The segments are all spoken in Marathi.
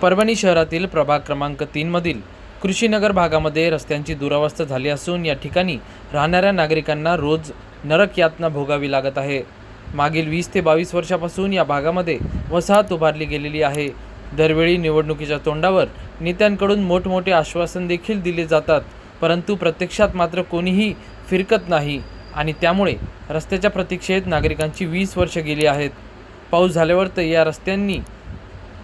परभणी शहरातील प्रभाग क्रमांक 3 मधील कृषीनगर भागामध्ये रस्त्यांची दुरावस्था झाली असून या ठिकाणी राहणाऱ्या नागरिकांना रोज नरक यातना भोगावी लागत आहे। मागील 20 ते 22 वर्षापासून या भागामध्ये वसाहत उभारली गेलेली आहे। दरवेळी निवडणुकीच्या तोंडावर नेत्यांकडून मोठमोठे आश्वासन देखील दिले जातात, परंतु प्रत्यक्षात मात्र कोणीही फिरकत नाही आणि त्यामुळे रस्त्याच्या प्रतीक्षेत नागरिकांची 20 वर्षे गेली आहेत। पाऊस झाल्यावर तर या रस्त्यांनी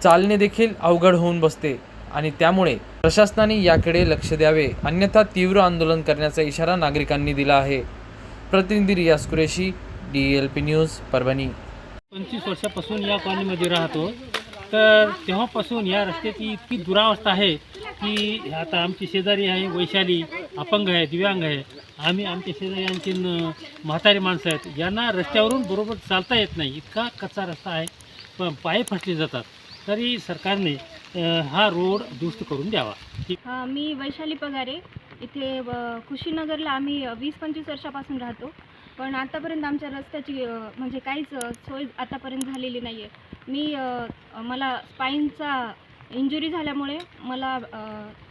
चालणे देखील अवघड होऊन बसते आणि त्यामुळे प्रशासनाने याकडे लक्ष द्यावे, अन्यथा तीव्र आंदोलन करण्याचा इशारा नागरिकांनी दिला आहे। प्रतिनिधी रियाज कुरेशी, DLP न्यूज, परभणी। 25 वर्षापासून या कॉलनीमध्ये राहतो, तर तेव्हापासून या रस्त्याची इतकी दुरावस्था आहे की आता आमची शेजारी आहे वैशाली, अपंग आहे, दिव्यांग आहे, आम्ही आमच्या शेजारी आणखीन म्हातारी माणसं आहेत, यांना रस्त्यावरून बरोबर चालता येत नाही, इतका कच्चा रस्ता आहे, पण पाय फसले जातात। तरी सरकारने हा रोड दुरुस्त करून द्यावा। मी वैशाली पगारे, इथे कुशीनगरला आम्ही 20-25 वर्षापासून राहतो, पण आतापर्यंत आमच्या रस्त्याची म्हणजे काहीच सोय आतापर्यंत झालेली नाही आहे। मला स्पाईनचा इंजुरी झाल्यामुळे मला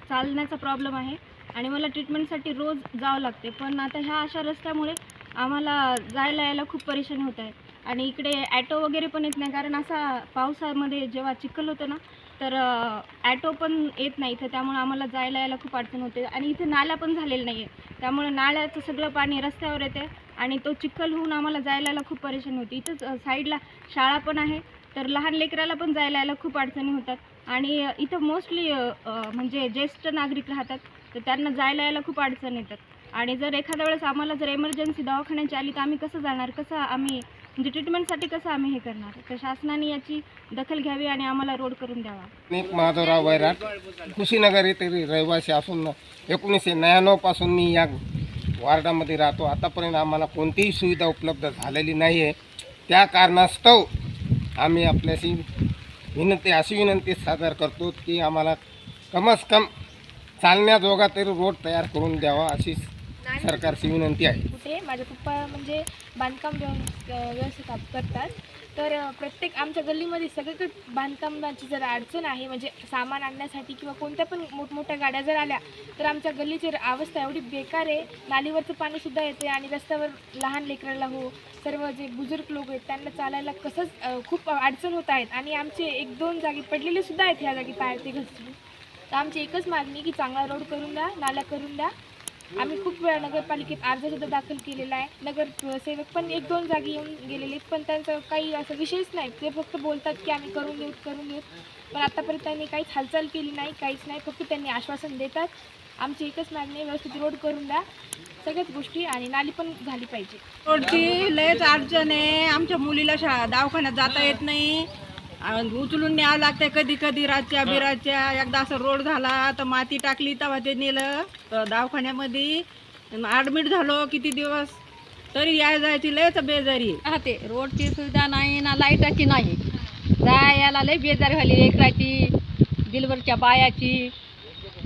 चालण्याचा प्रॉब्लेम आहे आणि मला ट्रीटमेंटसाठी रोज जावं लागते, पण आता ह्या अशा रस्त्यामुळे आम्हाला जायला यायला खूप परेशानी होत आहे आणि इकडे ॲटो वगैरे पण येत नाही, कारण असा पावसामध्ये जेव्हा चिखल होतं ना तर ॲटो पण येत नाही इथं, त्यामुळे आम्हाला जायला यायला खूप अडचण होते आणि इथे नाल्या पण झालेलं नाही आहे, त्यामुळे नाल्याचं सगळं पाणी रस्त्यावर येते आणि तो चिखल होऊन आम्हाला जायला यायला खूप परेशानी होती। इथंच साईडला शाळा पण आहे, तर लहान लेकराला पण जायला यायला खूप अडचणी होतात आणि इथं मोस्टली म्हणजे ज्येष्ठ नागरिक राहतात, तर त्यांना जायला यायला खूप अडचण येतात आणि जर एखाद्या वेळेस आम्हाला जर एमर्जन्सी दवाखान्याची आली तर आम्ही कसं जाणार, कसं आम्ही म्हणजे ट्रीटमेंटसाठी कसं आम्ही हे करणार। तर शासनाने याची दखल घ्यावी आणि आम्हाला रोड करून द्यावा। माधवराव वैराट, कुशीनगर येथे रहिवासी असून 1999 पासून मी या वार्डामध्ये राहतो। आतापर्यंत आम्हाला कोणतीही सुविधा उपलब्ध झालेली नाही आहे। त्या कारणास्तव आम्ही आपल्याशी अशी विनंती सादर करतो की आम्हाला कमस कम चालण्याजोगा तरी रोड तयार करून द्यावा, अशी सरकारची विनंती आहे। कुठे माझे पप्पा म्हणजे बांधकाम व्यवस्थित करतात, तर प्रत्येक आमच्या गल्लीमध्ये सगळीकडे बांधकामाची जर अडचण आहे, म्हणजे सामान आणण्यासाठी किंवा कोणत्या पण मोठमोठ्या गाड्या जर आल्या तर आमच्या गल्लीची अवस्था एवढी बेकार आहे, नालीवरचं पाणीसुद्धा येते आणि रस्त्यावर लहान लेकराला सर्व जे बुजुर्ग लोक आहेत त्यांना चालायला कसंच खूप अडचण होत आहेत आणि आमचे 1-2 जागी पडलेले सुद्धा आहेत ह्या जागी पाय ते घसरून। तर आमची एकच मागणी की चांगला रोड करून द्या, नाला करून द्या। आम्ही खूप वेळा नगरपालिकेत अर्जसुद्धा दाखल केलेला आहे, नगरसेवक पण 1-2 जागी येऊन गेलेले, पण त्यांचं काही असं विषयच नाही, ते फक्त बोलतात की आम्ही करून देऊ, पण आतापर्यंत त्यांनी काहीच हालचाल केली नाही, काहीच नाही, फक्त त्यांनी आश्वासन देतात। आमची एकच मागणी आहे, व्यवस्थित रोड करून द्या सगळ्याच गोष्टी आणि नाली पण झाली पाहिजे। रोडची लयच अडचण आहे, आमच्या मुलीला दवाखान्यात जाता येत नाही, उचलून न्यावं लागतंय कधी कधी रातच्या बिराच्या। एकदा असं रोड झाला तर माती टाकली, तेव्हा ते नेलं तर दवाखान्यामध्ये ॲडमिट झालो किती दिवस, तरी जायची लयच बेजारी राहते। रोडची सुविधा नाही ना लाईटाची नाही, याला लय बेजारी झाली, लेकराची, डिलिव्हरीच्या बायाची,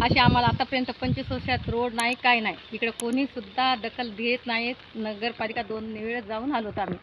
अशी आम्हाला आतापर्यंत 25 वर्षात रोड नाही, काय नाही, इकडे कोणीसुद्धा दखल घेत नाहीत। नगरपालिका 2 वेळेस जाऊन आलोत आम्ही।